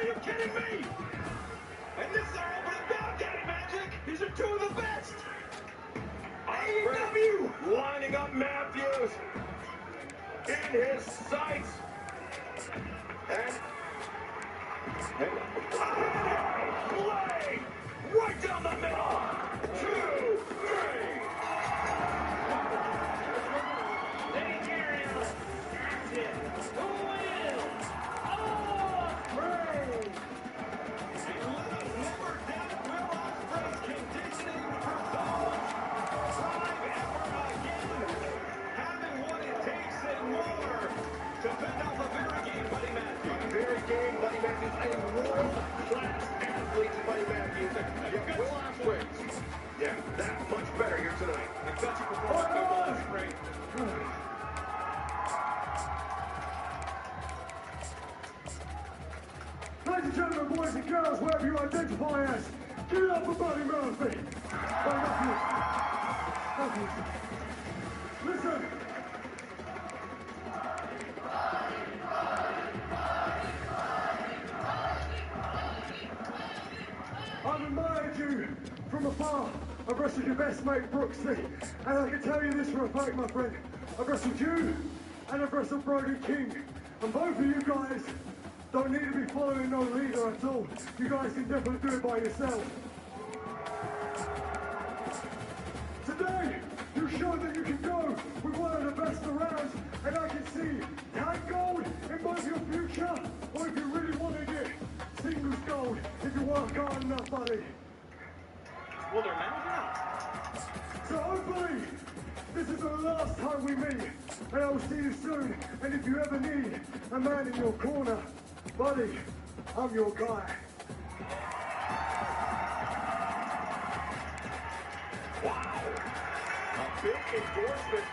Are you kidding me? And this is our opening bout, Daddy Magic. These are two of the best. AEW lining up Matthews in his sights. And blade right down the middle. 2, 3. That's it. Who wins? Ospreay. And let us never doubt Will Ospreay's conditioning for those. Drive effort again. Having what it takes and more to pick up a very game Buddy Matthews. Very game Buddy Matthews. A world-class athlete, Buddy Matthews. Yeah, Will Ospreay. Yeah, that much better here tonight. And such a performance by Will Ospreay. Ladies and gentlemen, boys and girls, wherever you identify as, give it up for Buddy Murphy. Buddy Murphy. Listen. I've admired you from afar. I've wrestled your best mate, Brooks Lee. And I can tell you this for a fact, my friend. I've wrestled you, and I've wrestled Brody King. And both of you guys don't need to be following no leader at all. You guys can definitely do it by yourself. Today, you showed that you can go with one of the best around, and I can see tag gold in both your future, or if you really wanted it, singles gold if you work hard enough, buddy. Well, they're manager. So hopefully, this is the last time we meet, and I will see you soon. And if you ever need a man in your corner, buddy, I'm your guy. Wow. A big endorsement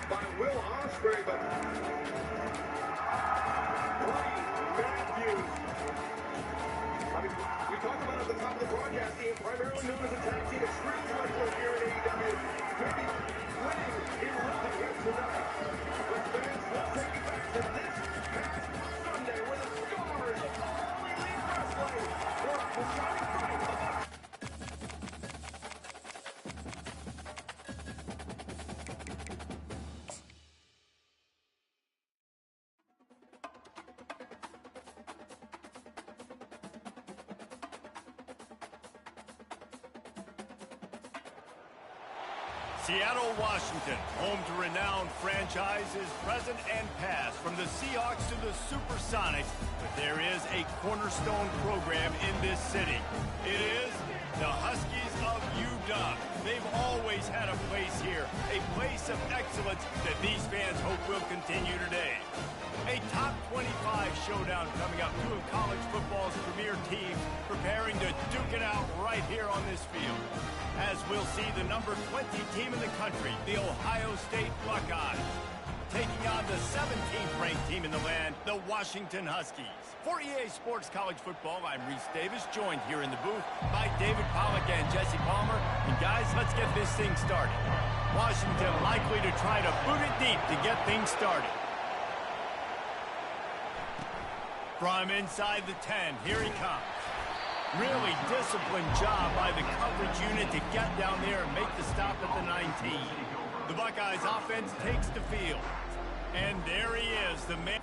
by Will Ospreay, but Buddy Matthews. I mean, we talked about at the top of the broadcast team, primarily known as a tag team extreme wrestler here in AEW. Maybe winning in love here tonight. But fans, let's take it back to this past Sunday where the stars of All Elite Wrestling were shining bright. Seattle, Washington, home to renowned franchises present and past, from the Seahawks to the Supersonics. But there is a cornerstone program in this city. It is the Huskies of UW. They've always had a place here, a place of excellence that these fans hope will continue today. A top 25 showdown coming up, two of college football's premier teams preparing to duke it out right here on this field. As we'll see the number 20 team in the country, the Ohio State Buckeyes, taking on the 17th ranked team in the land, the Washington Huskies. For EA Sports College Football, I'm Reese Davis, joined here in the booth by David Pollack and Jesse Palmer. And guys, let's get this thing started. Washington likely to try to boot it deep to get things started. From inside the 10, here he comes. Really disciplined job by the coverage unit to get down there and make the stop at the 19. The Buckeyes offense takes the field. And there he is, the man.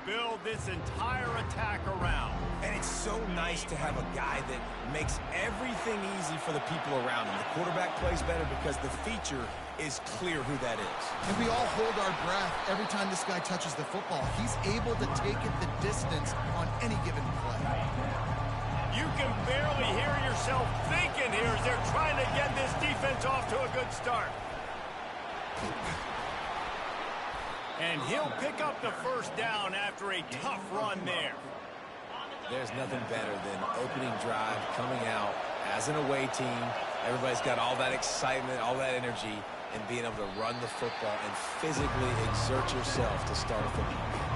build this entire attack around. And it's so nice to have a guy that makes everything easy for the people around him. The quarterback plays better because the feature is clear who that is. And we all hold our breath every time this guy touches the football. He's able to take it the distance on any given play. You can barely hear yourself thinking here as they're trying to get this defense off to a good start. And he'll pick up the first down after a tough run there. There's nothing better than opening drive, coming out as an away team. Everybody's got all that excitement, all that energy, and being able to run the football and physically exert yourself to start a football game.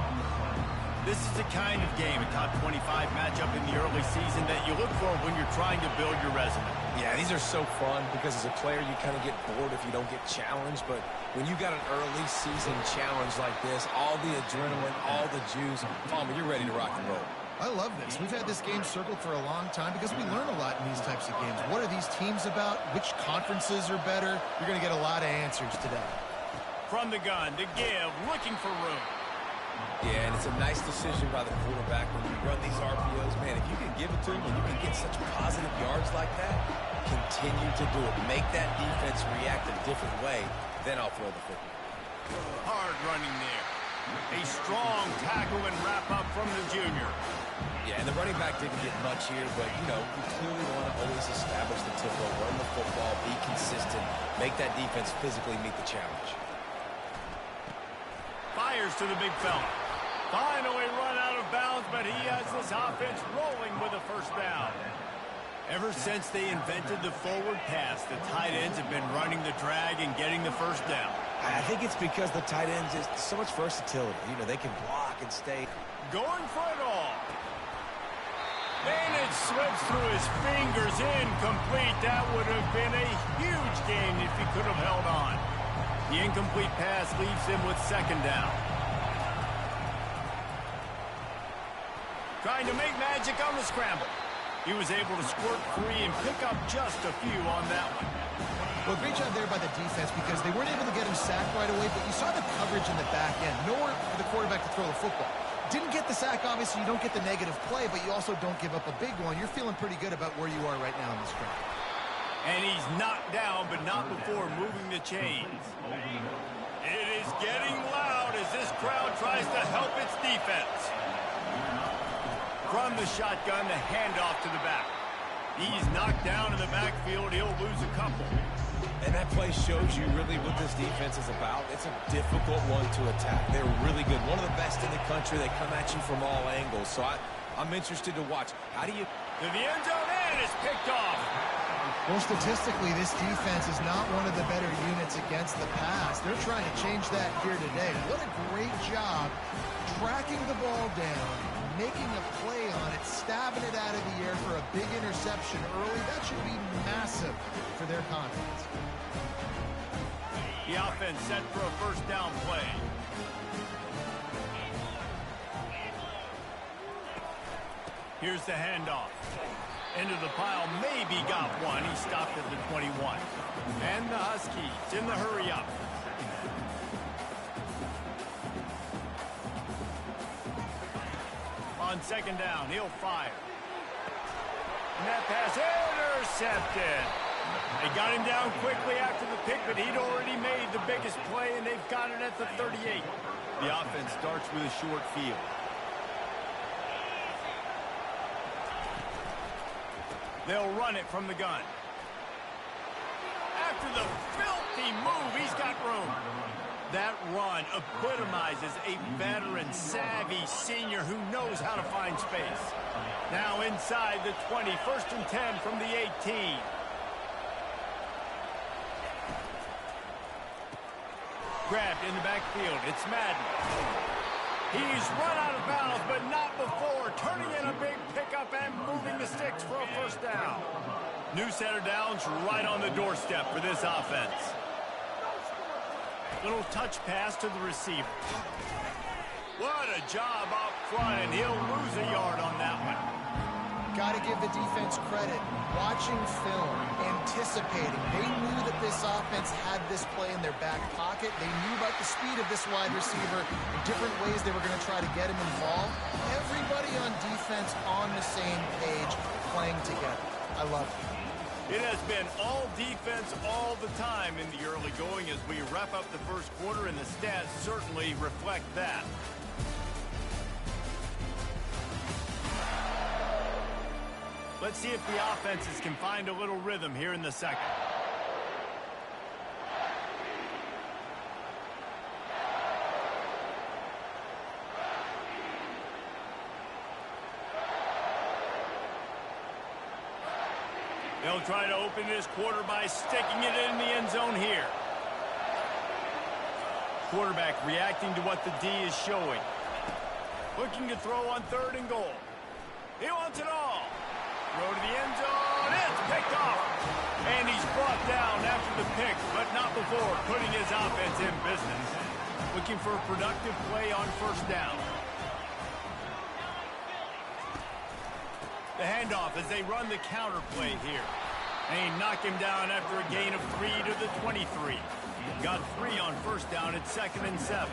This is the kind of game, a top 25 matchup in the early season that you look for when you're trying to build your resume. Yeah, these are so fun because as a player you kind of get bored if you don't get challenged, but when you got an early season challenge like this, all the adrenaline, all the juice, Palmer, you're ready to rock and roll. I love this. We've had this game circled for a long time because we learn a lot in these types of games. What are these teams about? Which conferences are better? You're going to get a lot of answers today. From the gun, to give, looking for room. Yeah, and it's a nice decision by the quarterback when you run these RPOs. Man, if you can give it to him and you can get such positive yards like that, continue to do it. Make that defense react a different way, then I'll throw the football. Hard running there. A strong tackle and wrap up from the junior. Yeah, and the running back didn't get much here, but, you know, we clearly want to always establish the tempo, run the football, be consistent, make that defense physically meet the challenge. Fires to the big fella. Finally run out of bounds, but he has this offense rolling with a first down. Ever since they invented the forward pass, the tight ends have been running the drag and getting the first down. I think it's because the tight ends is so much versatility. You know, they can block and stay. Going for it all. And it slips through his fingers, incomplete. That would have been a huge gain if he could have held on. The incomplete pass leaves him with second down. Trying to make magic on the scramble. He was able to squirt free and pick up just a few on that one. Well, great job there by the defense because they weren't able to get him sacked right away, but you saw the coverage in the back end. Nowhere for the quarterback to throw the football. Didn't get the sack, obviously. You don't get the negative play, but you also don't give up a big one. You're feeling pretty good about where you are right now in this drive. And he's knocked down, but not before moving the chains. It is getting loud as this crowd tries to help its defense. From the shotgun, the handoff to the back. He's knocked down in the backfield. He'll lose a couple. And that play shows you really what this defense is about. It's a difficult one to attack. They're really good. One of the best in the country. They come at you from all angles. So I'm interested to watch. How do you... To the end zone, and it's picked off. Well, statistically, this defense is not one of the better units against the pass. They're trying to change that here today. What a great job tracking the ball down, making a play on it, stabbing it out of the air for a big interception early. That should be massive for their confidence. The offense set for a first down play. Here's the handoff. Into the pile, maybe got one. He stopped at the 21. And the Huskies in the hurry up. On second down, he'll fire. And that pass intercepted. They got him down quickly after the pick, but he'd already made the biggest play, and they've got it at the 38. The offense starts with a short field. They'll run it from the gun. After the filthy move, he's got room. That run epitomizes a veteran, savvy senior who knows how to find space. Now inside the 20, 1st and 10 from the 18. Grabbed in the backfield. It's Madden. He's run out of bounds, but not before. Turning in a big pickup and moving the sticks for a first down. New set of downs right on the doorstep for this offense. Little touch pass to the receiver. What a job up front, and he'll lose a yard on that one. got to give the defense credit. Watching film, anticipating. They knew that this offense had this play in their back pocket. They knew about the speed of this wide receiver, the different ways they were going to try to get him involved. Everybody on defense on the same page, playing together. I love it. It has been all defense all the time in the early going as we wrap up the first quarter, and the stats certainly reflect that. Let's see if the offenses can find a little rhythm here in the second. They'll try to open this quarter by sticking it in the end zone here. Quarterback reacting to what the D is showing. Looking to throw on 3rd and goal. He wants it all. Throw to the end zone. It's picked off. And he's brought down after the pick, but not before putting his offense in business. Looking for a productive play on 1st down. The handoff as they run the counter play here. And he knocked him down after a gain of 3 to the 23. Got 3 on 1st down at 2nd and 7.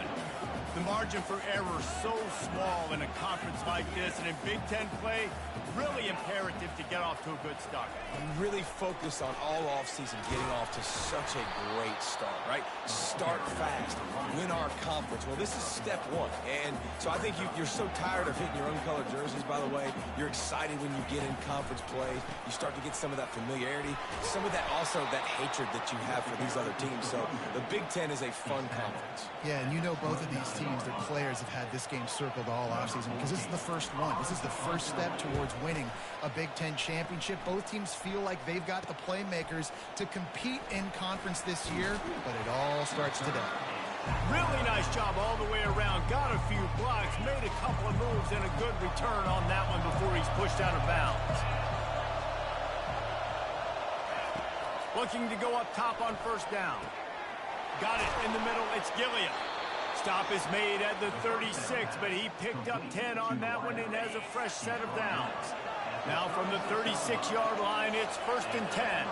The margin for error so small in a conference like this, and in Big Ten play, really imperative to get off to a good start. We really focused on all offseason getting off to such a great start, right? Start fast, win our conference. Well, this is step 1. And so I think you're so tired of hitting your own colored jerseys, by the way. You're excited when you get in conference play. You start to get some of that familiarity, some of that also that hatred that you have for these other teams. So the Big Ten is a fun conference. Yeah, and you know both of these teams, their players have had this game circled all offseason because this is the first one. This is the first step towards winning a Big Ten championship. Both teams feel like they've got the playmakers to compete in conference this year, but it all starts today. Really nice job all the way around. Got a few blocks, made a couple of moves, and a good return on that one before he's pushed out of bounds. Looking to go up top on 1st down. Got it in the middle. It's Gilliam. Stop is made at the 36, but he picked up 10 on that one and has a fresh set of downs. Now from the 36-yard line, it's 1st and 10.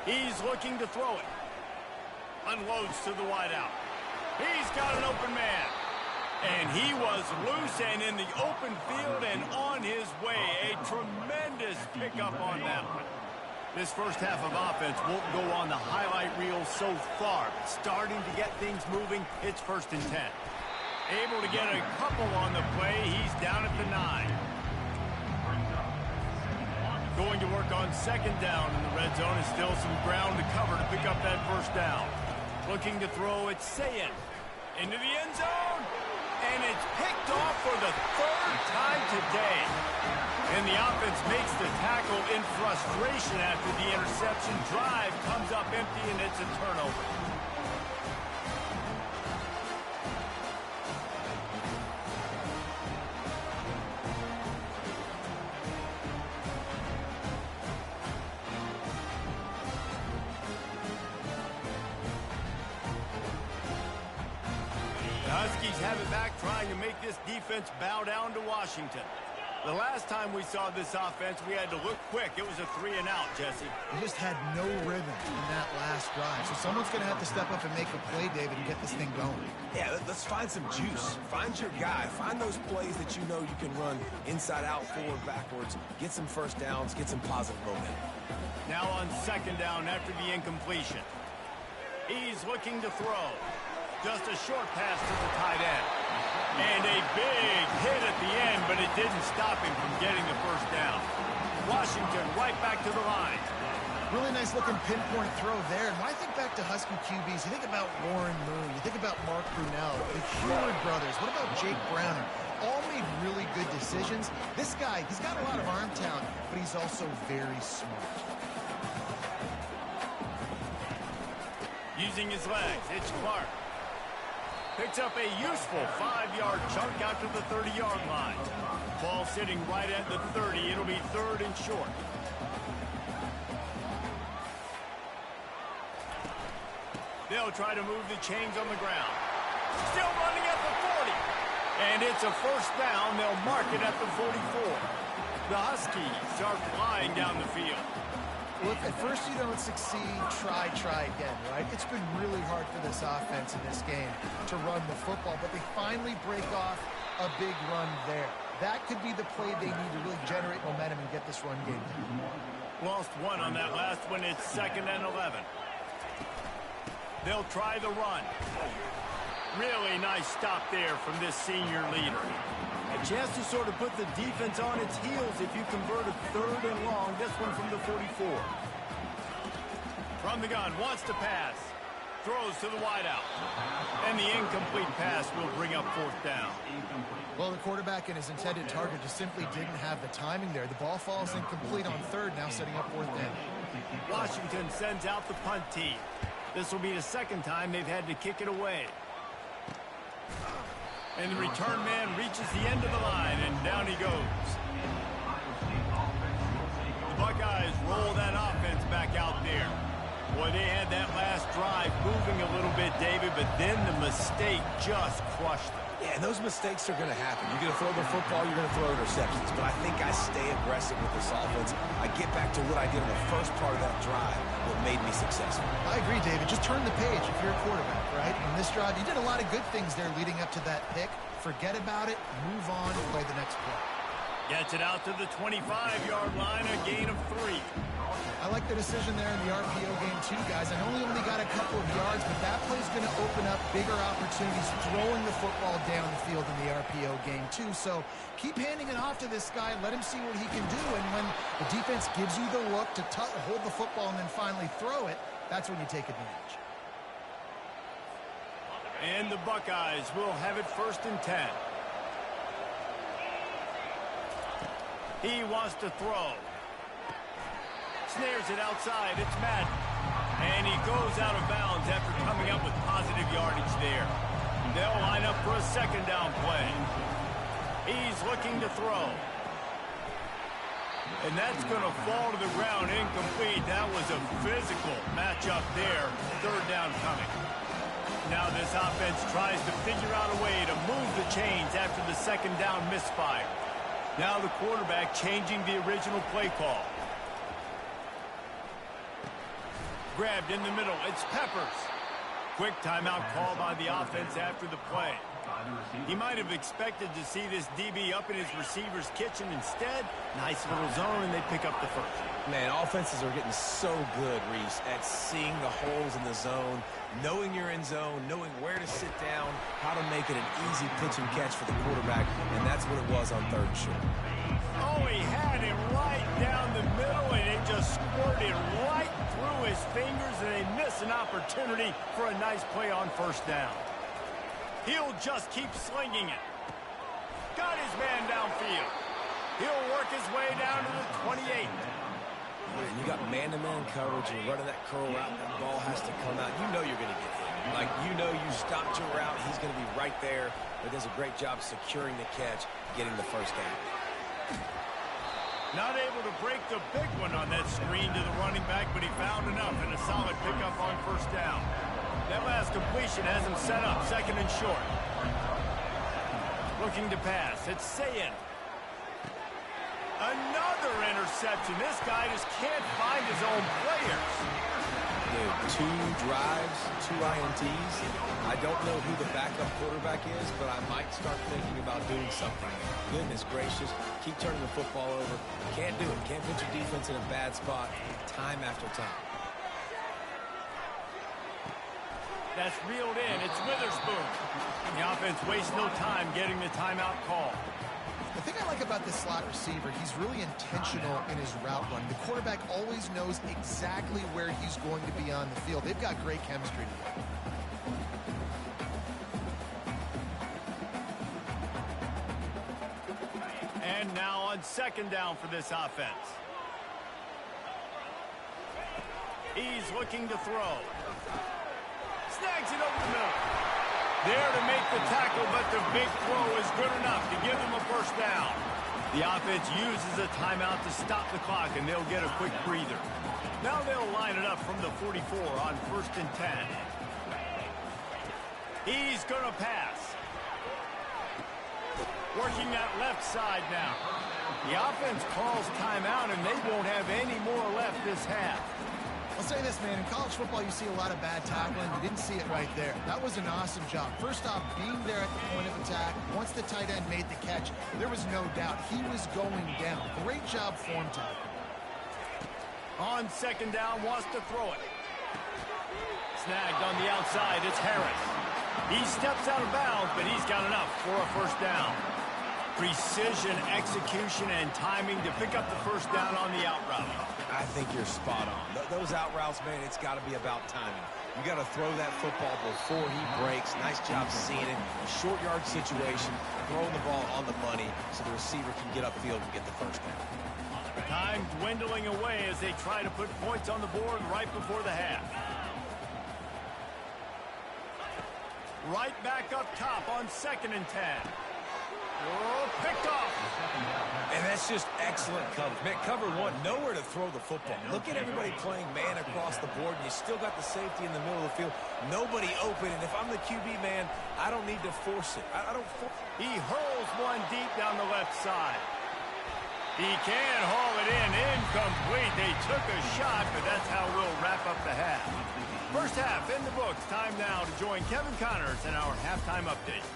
He's looking to throw it. Unloads to the wideout. He's got an open man. And he was loose and in the open field and on his way. A tremendous pickup on that one. This first half of offense won't go on the highlight reel so far, but starting to get things moving, it's 1st and 10. Able to get a couple on the play, he's down at the 9. Going to work on 2nd down in the red zone, and still some ground to cover to pick up that 1st down. Looking to throw, it's Sayin into the end zone, and it's picked off for the 3rd time today. And the offense makes the tackle in frustration after the interception. Drive comes up empty, and it's a turnover. The Huskies have it back, trying to make this defense bow down to Washington. The last time we saw this offense, we had to look quick. It was a 3-and-out, Jesse. They just had no rhythm in that last drive. So someone's going to have to step up and make a play, David, and get this thing going. Yeah, let's find some juice. Find your guy. Find those plays that you know you can run inside out, forward, backwards. Get some 1st downs. Get some positive momentum. Now on 2nd down after the incompletion. He's looking to throw. Just a short pass to the tight end. And a big hit at the end, but it didn't stop him from getting the 1st down. Washington right back to the line. Really nice looking pinpoint throw there. And when I think back to Husky QBs, you think about Warren Moon, you think about Mark Brunell, the Heward brothers. What about Jake Browner? All made really good decisions. This guy, he's got a lot of arm talent, but he's also very smart. Using his legs, it's Clark. Picks up a useful 5-yard chunk out to the 30-yard line. Ball sitting right at the 30. It'll be 3rd and short. They'll try to move the chains on the ground. Still running at the 40. And it's a first down. They'll mark it at the 44. The Huskies are flying down the field. Look, at first you don't succeed, try again, right? It's been really hard for this offense in this game to run the football, but they finally break off a big run there. That could be the play they need to really generate momentum and get this run game. Lost one on that last one. It's 2nd and 11. They'll try the run. Really nice stop there from this senior leader. A chance to sort of put the defense on its heels if you convert a 3rd and long. This one from the 44. From the gun, wants to pass. Throws to the wideout. And the incomplete pass will bring up 4th down. Well, the quarterback and his intended target just simply didn't have the timing there. The ball falls incomplete on 3rd, now setting up 4th down. Washington sends out the punt team. This will be the 2nd time they've had to kick it away. And the return man reaches the end of the line, and down he goes. The Buckeyes roll that offense back out there. Boy, they had that last drive moving a little bit, David, but then the mistake just crushed them. Yeah, and those mistakes are going to happen. You're going to throw the football, you're going to throw interceptions. But I think I stay aggressive with this offense. I get back to what I did in the first part of that drive, what made me successful. I agree, David. Just turn the page if you're a quarterback, right? In this drive, you did a lot of good things there leading up to that pick. Forget about it, move on, and play the next play. Gets it out to the 25-yard line, a gain of 3. I like the decision there in the RPO game too, guys. I know he only got a couple of yards, but that play's going to open up bigger opportunities throwing the football down the field in the RPO game too. So keep handing it off to this guy. Let him see what he can do. And when the defense gives you the look to hold the football and then finally throw it, that's when you take advantage. And the Buckeyes will have it 1st and 10. He wants to throw. Snares it outside. It's Madden. And he goes out of bounds after coming up with positive yardage there. They'll line up for a 2nd down play. He's looking to throw. And that's going to fall to the ground incomplete. That was a physical matchup there. 3rd down coming. Now this offense tries to figure out a way to move the chains after the 2nd down misfire. Now the quarterback changing the original play call. Grabbed in the middle. It's Peppers. Quick timeout call by the offense after the play. He might have expected to see this DB up in his receiver's kitchen. Instead, nice little zone, and they pick up the 1st. Man, offenses are getting so good, Reese, at seeing the holes in the zone, knowing you're in zone, knowing where to sit down, how to make it an easy pitch and catch for the quarterback, and that's what it was on 3rd and short. Oh, he had him right down the middle, and it just squirted right through his fingers, and they miss an opportunity for a nice play on 1st down. He'll just keep slinging it. Got his man downfield. He'll work his way down to the 28. And you got man-to-man coverage, and you're running that curl route, that ball has to come out. You know you're going to get hit. Like, you know you stopped your route, he's going to be right there. But does a great job securing the catch, getting the 1st down. Not able to break the big one on that screen to the running back, but he found enough and a solid pickup on 1st down. That last completion has him set up 2nd and short. Looking to pass. It's Sayin. Another interception. This guy just can't find his own players. Dude, 2 drives, 2 INTs. I don't know who the backup quarterback is, but I might start thinking about doing something. Goodness gracious. Keep turning the football over. Can't do it. Can't put your defense in a bad spot time after time. That's reeled in. It's Witherspoon. The offense wastes no time getting the timeout call. The thing I like about this slot receiver, he's really intentional in his route run. The quarterback always knows exactly where he's going to be on the field. They've got great chemistry together. And now on 2nd down for this offense. He's looking to throw. Snags it over the middle. There to make the tackle, but the big throw is good enough to give them a 1st down. The offense uses a timeout to stop the clock, and they'll get a quick breather. Now they'll line it up from the 44 on 1st and 10. He's going to pass. Working that left side now. The offense calls timeout, and they won't have any more left this half. I'll say this, man. In college football, you see a lot of bad tackling. You didn't see it right there. That was an awesome job. First off, being there at the point of attack. Once the tight end made the catch, there was no doubt he was going down. Great job form tackle. On second down, wants to throw it. Snagged on the outside, it's Harris. He steps out of bounds, but he's got enough for a first down. Precision, execution, and timing to pick up the first down on the out route. I think you're spot on. Those out routes, man, it's got to be about timing. You got to throw that football before he breaks. Nice job seeing it. A short yard situation, throwing the ball on the money so the receiver can get upfield and get the first down. Time dwindling away as they try to put points on the board right before the half. Right back up top on 2nd and 10. Oh, picked off. And that's just excellent coverage. Man, cover one, nowhere to throw the football. Look at everybody playing man across the board, and you still got the safety in the middle of the field. Nobody open, and if I'm the QB, man, I don't need to force it. I don't force it. He hurls one deep down the left side. He can haul it in. Incomplete. They took a shot, but that's how we'll wrap up the half. First half in the books. Time now to join Kevin Connors in our halftime update.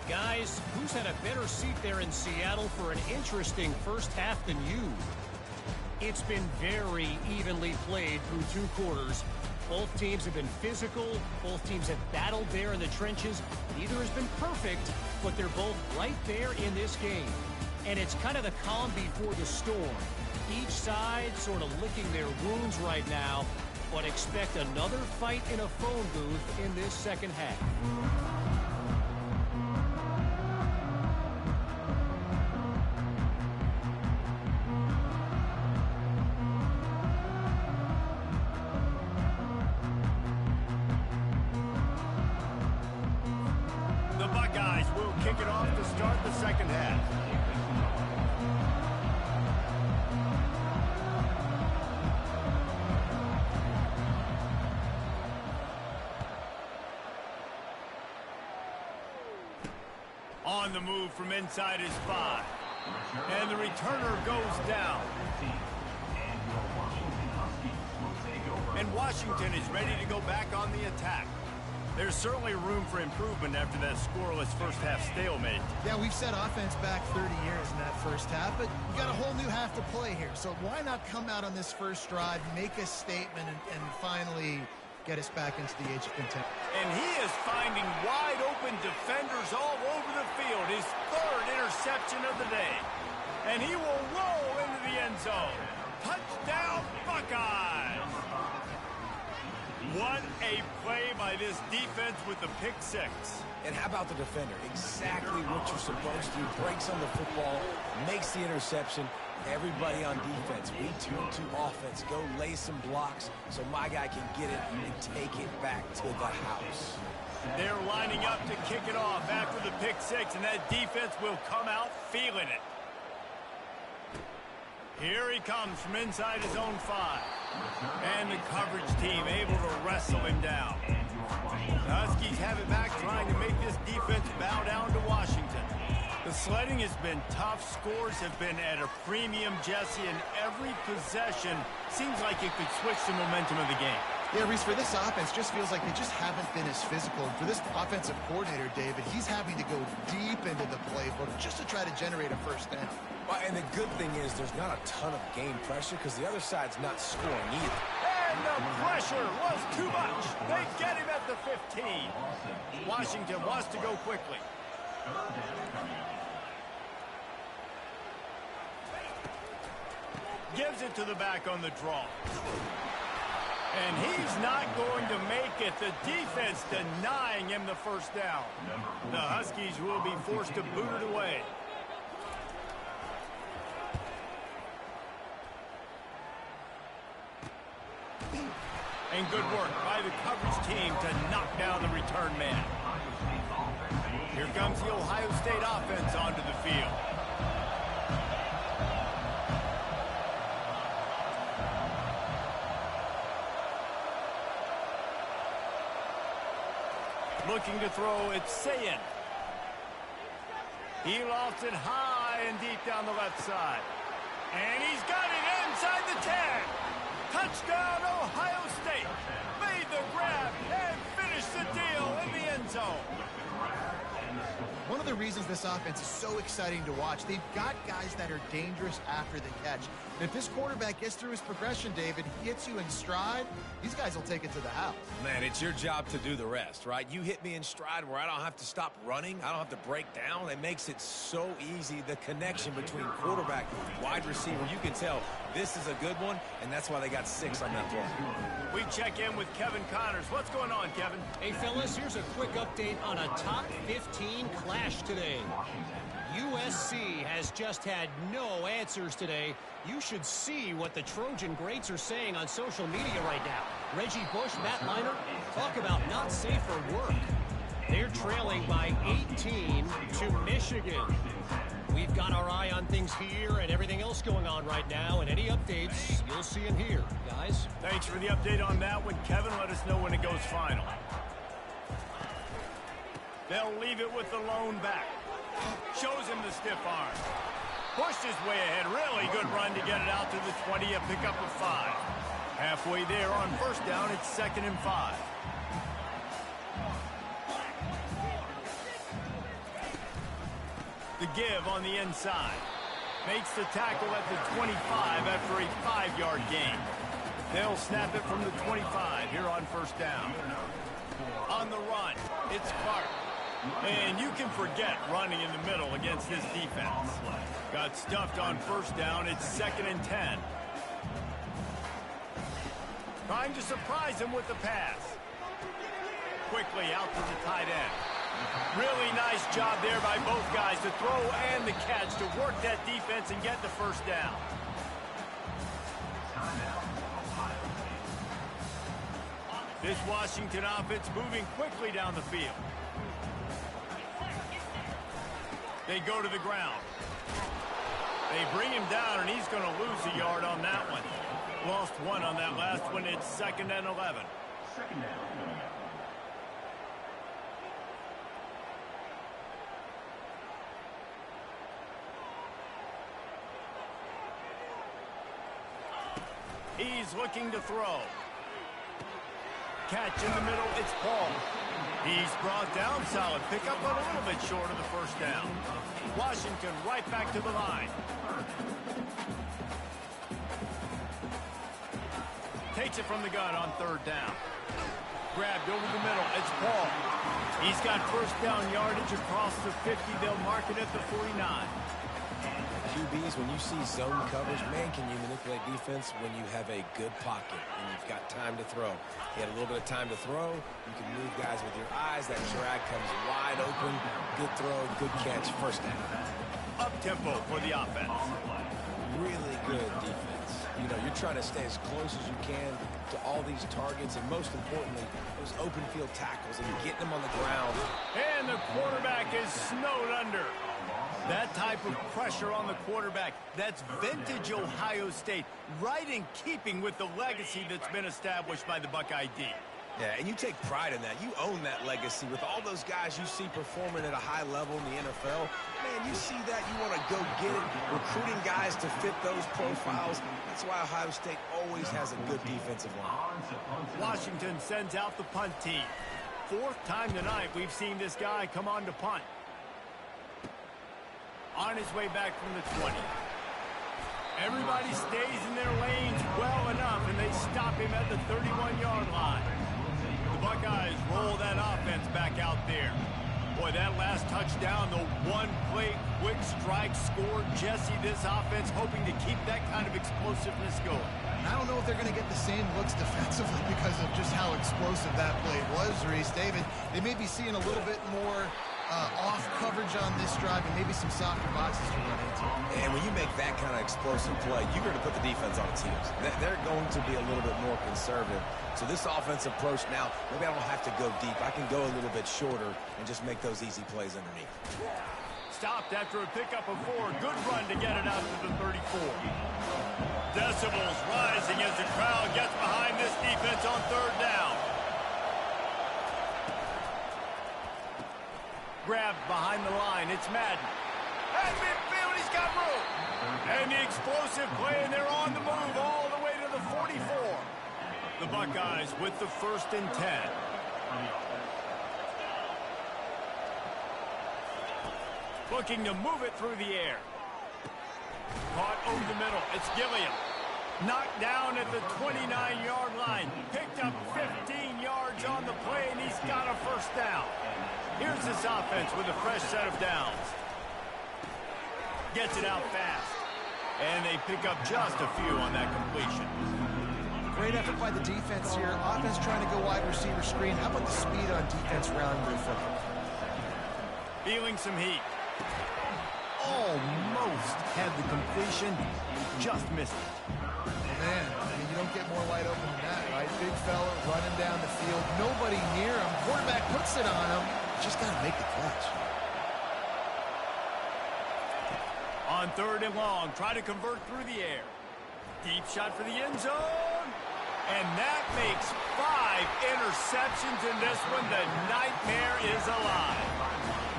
Guys, who's had a better seat there in Seattle for an interesting first half than you? It's been very evenly played through 2 quarters. Both teams have been physical. Both teams have battled there in the trenches. Neither has been perfect, but they're both right there in this game. And it's kind of the calm before the storm. Each side sort of licking their wounds right now, but expect another fight in a phone booth in this second half. The Buckeyes will kick it off to start the second half. On the move from inside his 5. And the returner goes down. And Washington is ready to go back on the attack. There's certainly room for improvement after that scoreless first half stalemate. Yeah, we've set offense back 30 years in that first half, but we got a whole new half to play here. So why not come out on this first drive, make a statement, and finally get us back into the age of contempt. And he is finding wide open defenders all over the field. His 3rd interception of the day. And he will roll into the end zone. Touchdown, Buckeyes! What a play by this defense with the pick 6. And how about the defender? Exactly what you're supposed to do. Breaks on the football, makes the interception. Everybody on defense, we turn to offense. Go lay some blocks so my guy can get it and take it back to the house. They're lining up to kick it off after the pick 6, and that defense will come out feeling it. Here he comes from inside his own 5. And the coverage team able to wrestle him down. The Huskies have it back, trying to make this defense bow down to Washington. The sledding has been tough. Scores have been at a premium, Jesse, and every possession seems like it could switch the momentum of the game. Yeah, Reese, for this offense, just feels like they just haven't been as physical. And for this offensive coordinator, David, he's having to go deep into the playbook just to try to generate a first down. Well, and the good thing is there's not a ton of game pressure because the other side's not scoring either. And the pressure was too much. They get him at the 15. Washington wants to go quickly. Gives it to the back on the draw. And he's not going to make it. The defense denying him the first down. The Huskies will be forced to boot it away. And good work by the coverage team to knock down the return man. Here comes the Ohio State offense onto the field. Looking to throw, it's Sayin. He lofts it high and deep down the left side. And he's got it inside the 10. Touchdown, Ohio State. Made the grab and finished the deal in the end zone. One of the reasons this offense is so exciting to watch, they've got guys that are dangerous after the catch. And if this quarterback gets through his progression, David, he hits you in stride, these guys will take it to the house. Man, it's your job to do the rest, right? You hit me in stride where I don't have to stop running. I don't have to break down. It makes it so easy. The connection between quarterback, wide receiver, you can tell this is a good one, and that's why they got 6 on that play. We check in with Kevin Connors. What's going on, Kevin? Hey, fellas, here's a quick update on a top 15 clash today. USC has just had no answers today. You should see what the Trojan greats are saying on social media right now. Reggie Bush, Matt Leinart, talk about not safe for work. They're trailing by 18 to Michigan. We've got our eye on things here and everything else going on right now, and any updates you'll see and hear, guys. Thanks for the update on that one, Kevin. Let us know when it goes final. They'll leave it with the lone back. Shows him the stiff arm. Pushed his way ahead. Really good run to get it out to the 20, a pickup of 5. Halfway there on first down, it's 2nd and 5. The give on the inside. Makes the tackle at the 25 after a 5-yard gain. They'll snap it from the 25 here on first down. On the run, it's Clark. And you can forget running in the middle against this defense. Got stuffed on first down. It's 2nd and 10. Trying to surprise him with the pass. Quickly out to the tight end. Really nice job there by both guys to throw and the catch to work that defense and get the first down. This Washington offense moving quickly down the field. They go to the ground. They bring him down, and he's going to lose a yard on that one. Lost 1 on that last one. It's 2nd and 11. He's looking to throw. Catch in the middle. It's Paul. He's brought down solid. Pick up a little bit short of the first down. Washington right back to the line. Takes it from the gun on 3rd down. Grabbed over the middle. It's Paul. He's got first down yardage across the 50. They'll mark it at the 49. QBs, when you see zone coverage, man, can you manipulate defense when you have a good pocket and you've got time to throw. You had a little bit of time to throw. You can move guys with your eyes. That drag comes wide open. Good throw, good catch, first down. Up-tempo for the offense. Really good defense. You know, you're trying to stay as close as you can to all these targets, and most importantly, those open field tackles and getting them on the ground. And the quarterback is snowed under. That type of pressure on the quarterback, that's vintage Ohio State, right in keeping with the legacy that's been established by the Buckeye D. Yeah, and you take pride in that. You own that legacy with all those guys you see performing at a high level in the NFL. Man, you see that, you want to go get it, recruiting guys to fit those profiles. That's why Ohio State always has a good defensive line. Washington sends out the punt team. 4th time tonight we've seen this guy come on to punt. On his way back from the 20. Everybody stays in their lanes well enough, and they stop him at the 31-yard line. The Buckeyes roll that offense back out there. Boy, that last touchdown, the one-play quick strike scored. Jesse, this offense hoping to keep that kind of explosiveness going. And I don't know if they're going to get the same looks defensively because of just how explosive that play was, Reese. David, they may be seeing a little bit more off coverage on this drive and maybe some softer boxes to run into. And when you make that kind of explosive play, you're going to put the defense on its heels. They're going to be a little bit more conservative. So this offensive approach now, maybe I don't have to go deep. I can go a little bit shorter and just make those easy plays underneath. Stopped after a pickup of 4. Good run to get it out to the 34. Decibels rising as the crowd gets behind this defense on 3rd down. Grabbed behind the line. It's Madden. Has midfield, he's got room. And the explosive play, and they're on the move all the way to the 44. The Buckeyes with the 1st and 10. Looking to move it through the air. Caught over the middle. It's Gilliam. Knocked down at the 29-yard line. Picked up 15 yards on the play, and he's got a 1st down. Here's this offense with a fresh set of downs. Gets it out fast. And they pick up just a few on that completion. Great effort by the defense here. Offense trying to go wide receiver screen. How about the speed on defense rounding the football? Feeling some heat. Almost had the completion. Just missed it. Man, I mean, you don't get more wide open than that, right? Big fella running down the field. Nobody near him. Quarterback puts it on him. Just got to make the catch. On 3rd and long, try to convert through the air. Deep shot for the end zone. And that makes 5 interceptions in this one. The nightmare is alive.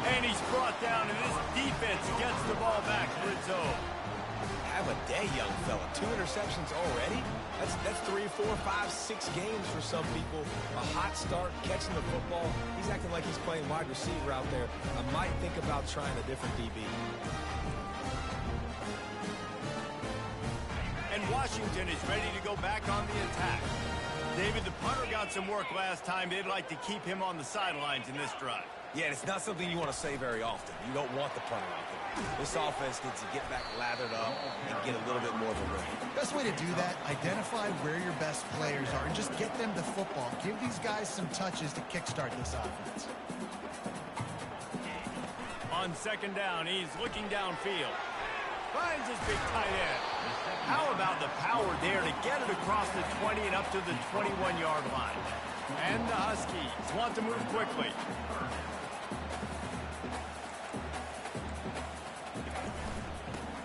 And he's brought down, and this defense gets the ball back for its own. Have a day, young fella. 2 interceptions already? That's 3, 4, 5, 6 games for some people. A hot start, catching the football. He's acting like he's playing wide receiver out there. I might think about trying a different DB. And Washington is ready to go back on the attack. David, the punter got some work last time. They'd like to keep him on the sidelines in this drive. Yeah, it's not something you want to say very often. You don't want the punter out there. This offense needs to get back lathered up and get a little bit more of a rhythm. Best way to do that, identify where your best players are and just get them the football. Give these guys some touches to kickstart this offense. On 2nd down, he's looking downfield. Finds his big tight end. How about the power there to get it across the 20 and up to the 21-yard line? And the Huskies want to move quickly.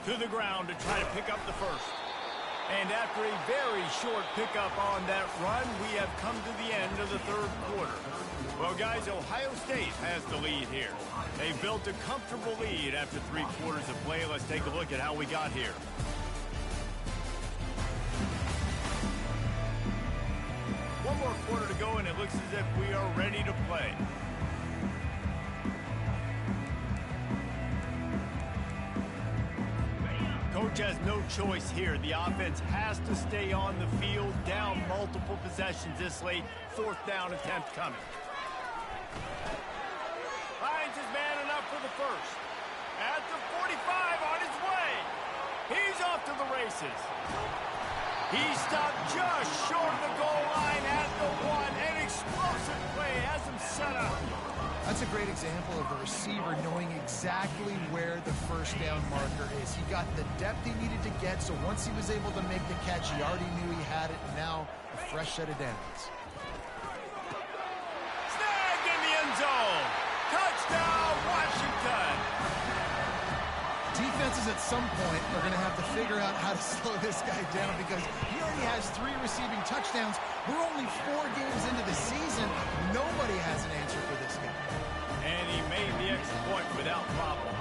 To the ground to try to pick up the 1st. And after a very short pickup on that run, we have come to the end of the 3rd quarter. Well, guys, Ohio State has the lead here. They've built a comfortable lead after 3 quarters of play. Let's take a look at how we got here. One more quarter to go, and it looks as if we are ready to play. Coach has no choice here. The offense has to stay on the field, down multiple possessions this late. 4th down attempt coming. Finds his man enough for the 1st. At the 45 on his way. He's off to the races. He stopped just short of the goal line at the 1. An explosive play has him set up. That's a great example of the receiver knowing exactly where the 1st down marker is. He got the depth he needed to get, so once he was able to make the catch, he already knew he had it, and now a fresh set of downs. Snagged in the end zone. Touchdown, Washington. Defenses at some point are going to have to figure out how to slow this guy down because he already has 3 receiving touchdowns. We're only 4 games into the season. Nobody has an answer for this guy. And he made the extra point without problem.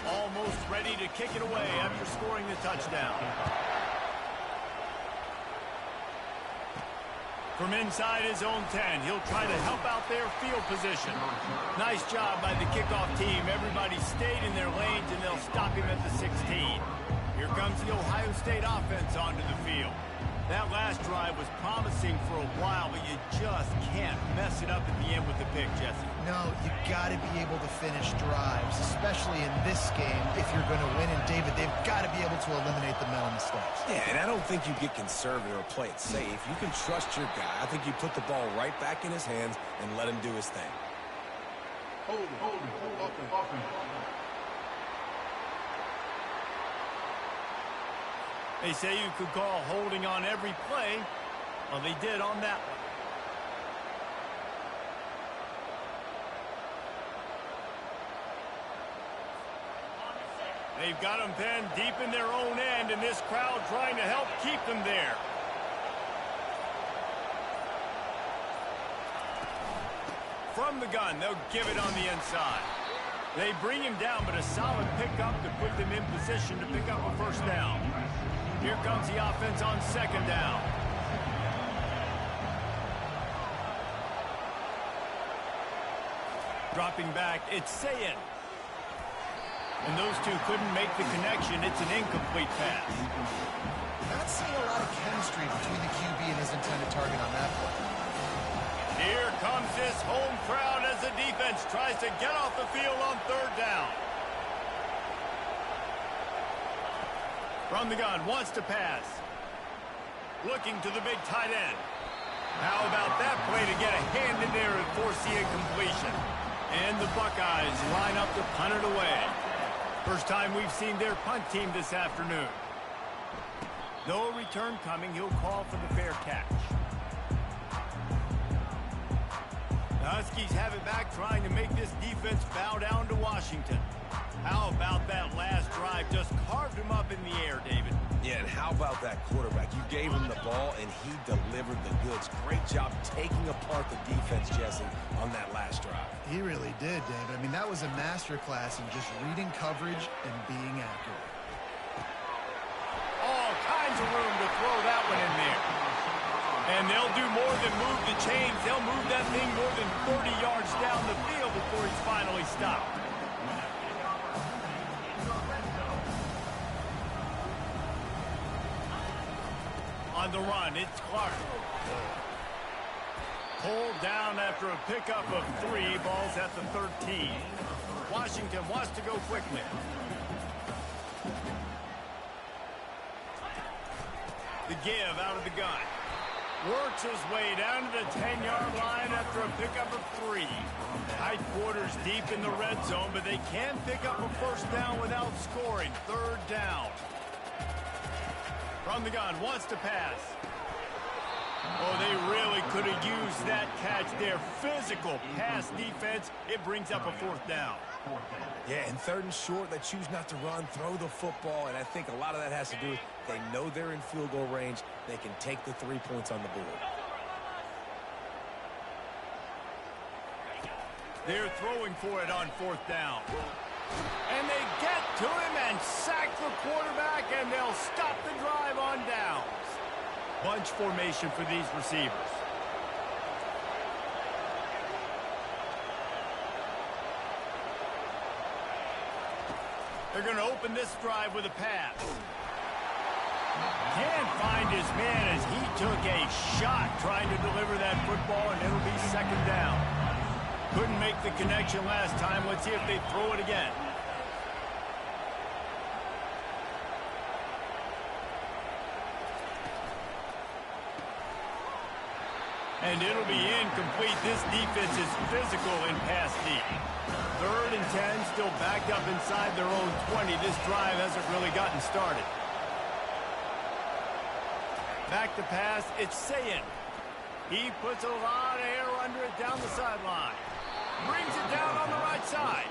Almost ready to kick it away after scoring the touchdown. From inside his own 10, he'll try to help out their field position. Nice job by the kickoff team. Everybody stayed in their lanes, and they'll stop him at the 16. Here comes the Ohio State offense onto the field. That last drive was promising for a while, but you just can't mess it up at the end with the pick, Jesse. No, you got to be able to finish drives, especially in this game if you're going to win. And, David, they've got to be able to eliminate the mental mistakes. Yeah, and I don't think you get conservative or play it safe. You can trust your guy. I think you put the ball right back in his hands and let him do his thing. Hold it, offense. They say you could call holding on every play. Well, they did on that one. They've got them pinned deep in their own end, and this crowd trying to help keep them there. from the gun. They'll give it on the inside. They bring him down, but a solid pickup to put them in position to pick up a first down. Here comes the offense on second down. Dropping back, it's Sayin. And those two couldn't make the connection. It's an incomplete pass. Not seeing a lot of chemistry between the QB and his intended target on that play. Here comes this home crowd as the defense tries to get off the field on third down. From the gun, wants to pass. Looking to the big tight end. How about that play to get a hand in there and force the incompletion? And the Buckeyes line up to punt it away. First time we've seen their punt team this afternoon. No return coming. He'll call for the fair catch. The Huskies have it back, trying to make this defense bow down to Washington. How about that last drive? Just carved him up in the air, David. Yeah, and how about that quarterback? You gave him the ball, and he delivered the goods. Great job taking apart the defense, Jesse, on that last drive. He really did, David. I mean, that was a masterclass in just reading coverage and being accurate. All kinds of room to throw that one in there. And they'll do more than move the chains. They'll move that thing more than 30 yards down the field before he's finally stopped. On the run, it's Clark. Pulled down after a pickup of 3. Ball's at the 13. Washington wants to go quickly. The give out of the gun. Works his way down to the 10-yard line after a pickup of 3. Tight quarters deep in the red zone, but they can pick up a first down without scoring. Third down. From the gun, wants to pass. Oh, they really could have used that catch there. Physical pass defense. It brings up a fourth down. Yeah, and third and short, they choose not to run, throw the football, and I think a lot of that has to do with they know they're in field goal range. They can take the 3 points on the board. They're throwing for it on fourth down. And they get to him and sack the quarterback, and they'll stop the drive on downs. Bunch formation for these receivers. They're going to open this drive with a pass. Can't find his man as he took a shot trying to deliver that football, and it'll be second down. Couldn't make the connection last time. Let's see if they throw it again. And it'll be incomplete. This defense is physical in pass deep. Third and 10, still backed up inside their own 20. This drive hasn't really gotten started. Back to pass, it's Sayin. He puts a lot of air under it down the sideline. Brings it down on the right side.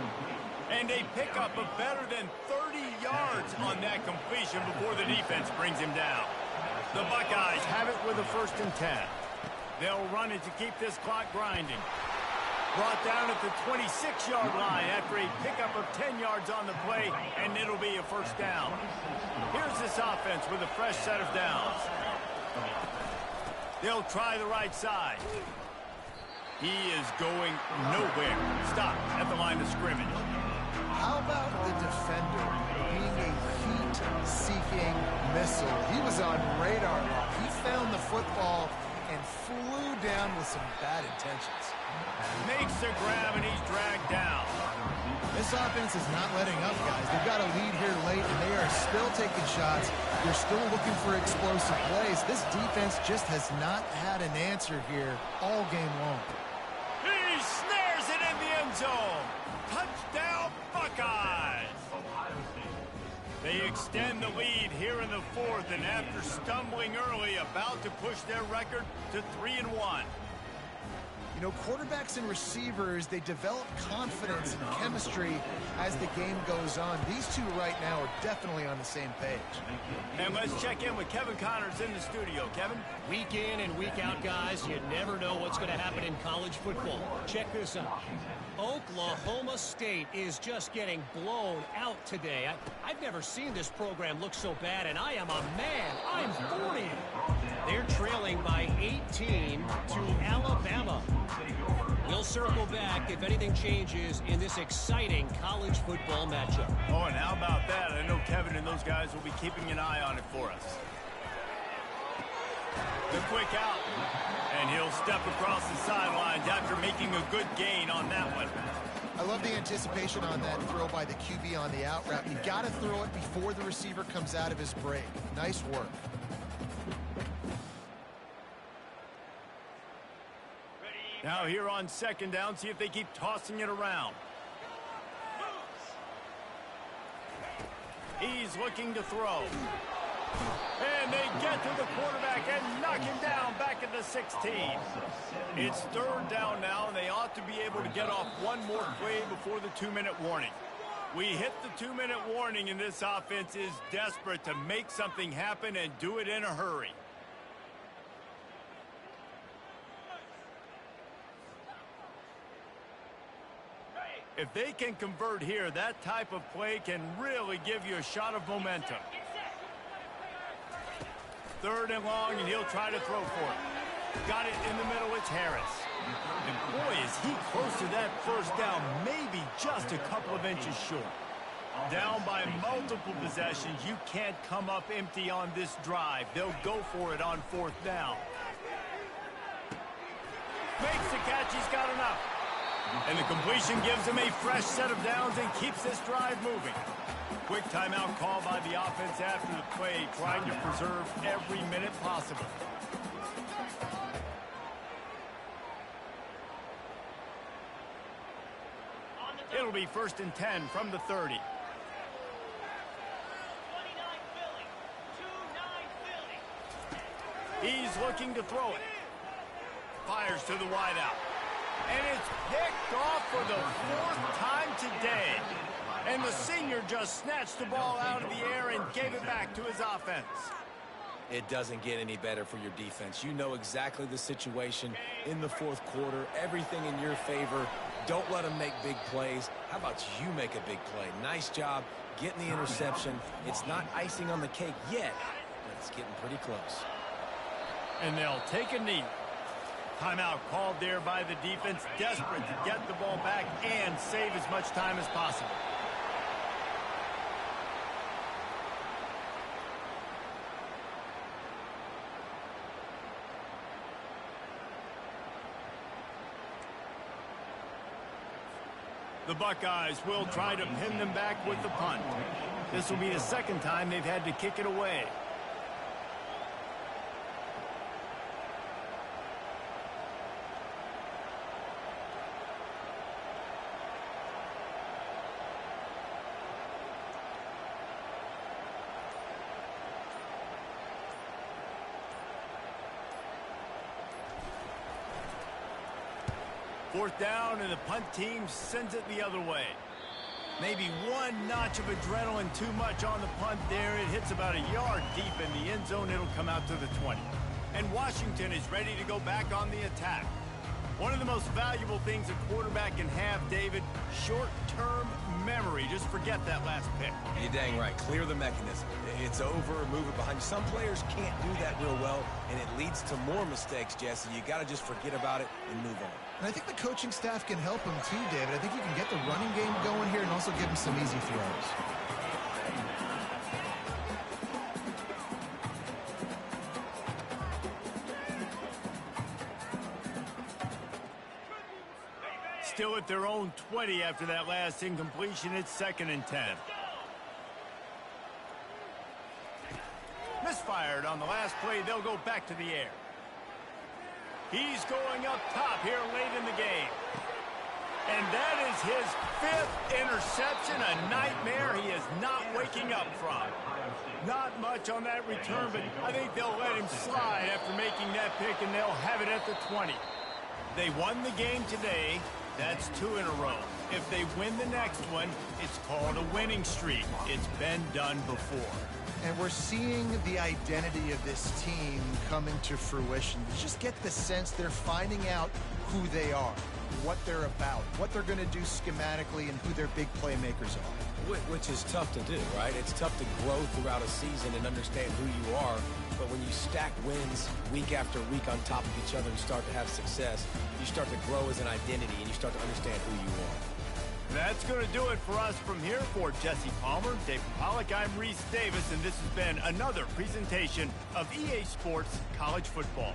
And a pickup of better than 30 yards on that completion before the defense brings him down. The Buckeyes have it with a first and 10. They'll run it to keep this clock grinding. Brought down at the 26-yard line after a pickup of 10 yards on the play, and it'll be a first down. Here's this offense with a fresh set of downs. They'll try the right side. He is going nowhere. Stop at the line of scrimmage. How about the defender being a heat-seeking missile? He was on radar. He found the football and flew down with some bad intentions. Makes the grab, and he's dragged down. This offense is not letting up, guys. They've got a lead here late, and they are still taking shots. They're still looking for explosive plays. This defense just has not had an answer here all game long. He snares it in the end zone. Touchdown, Buckeyes. They extend the lead here in the fourth, and after stumbling early, about to push their record to 3-1. You know, quarterbacks and receivers, they develop confidence and chemistry as the game goes on. These two right now are definitely on the same page. And let's check in with Kevin Connors in the studio. Kevin? Week in and week out, guys, you never know what's going to happen in college football. Check this out. Oklahoma State is just getting blown out today. I've never seen this program look so bad, and I am a man. I'm 40. They're trailing by 18 to Alabama. We'll circle back if anything changes in this exciting college football matchup. Oh, and how about that? I know Kevin and those guys will be keeping an eye on it for us. The quick out. And he'll step across the sidelines after making a good gain on that one. I love the anticipation on that throw by the QB on the out route. You got to throw it before the receiver comes out of his break. Nice work. Now here on second down, see if they keep tossing it around. He's looking to throw. And they get to the quarterback and knock him down back at the 16. It's third down now, and they ought to be able to get off one more play before the 2-minute warning. We hit the 2-minute warning, and this offense is desperate to make something happen and do it in a hurry. If they can convert here, that type of play can really give you a shot of momentum. Third and long, and he'll try to throw for it. Got it in the middle, it's Harris. And boy, is he close to that first down, maybe just a couple of inches short. Down by multiple possessions, you can't come up empty on this drive. They'll go for it on fourth down. Makes the catch, he's got enough. And the completion gives him a fresh set of downs and keeps this drive moving. Quick timeout call by the offense after the play, trying to preserve every minute possible. It'll be 1st and 10 from the 30. He's looking to throw it. Fires to the wideout. And it's picked off for the 4th time today. And the senior just snatched the ball out of the air and gave it back to his offense. It doesn't get any better for your defense. You know exactly the situation in the 4th quarter. Everything in your favor. Don't let them make big plays. How about you make a big play? Nice job getting the interception. It's not icing on the cake yet, but it's getting pretty close. And they'll take a knee. Timeout called there by the defense, desperate to get the ball back and save as much time as possible. The Buckeyes will try to pin them back with the punt. This will be the 2nd time they've had to kick it away. Fourth down, and the punt team sends it the other way. Maybe one notch of adrenaline too much on the punt there. It hits about a yard deep in the end zone. It'll come out to the 20. And Washington is ready to go back on the attack. One of the most valuable things a quarterback can have, David, short-term memory. Just forget that last pick. You're dang right. Clear the mechanism. It's over, move it behind you. Some players can't do that real well, and it leads to more mistakes, Jesse. You got to just forget about it and move on. And I think the coaching staff can help him too, David. I think you can get the running game going here and also give him some easy throws. Still at their own 20 after that last incompletion. It's 2nd and 10. Misfired on the last play. They'll go back to the air. He's going up top here late in the game. And that is his 5th interception, a nightmare he is not waking up from. Not much on that return, but I think they'll let him slide after making that pick, and they'll have it at the 20. They won the game today. That's 2 in a row. If they win the next one, it's called a winning streak. It's been done before. And we're seeing the identity of this team coming to fruition. You just get the sense they're finding out who they are, what they're about, what they're going to do schematically, and who their big playmakers are. Which is tough to do, right? It's tough to grow throughout a season and understand who you are. But when you stack wins week after week on top of each other and start to have success, you start to grow as an identity and you start to understand who you are. That's going to do it for us from here. For Jesse Palmer, Dave Pollock, I'm Reese Davis, and this has been another presentation of EA Sports College Football.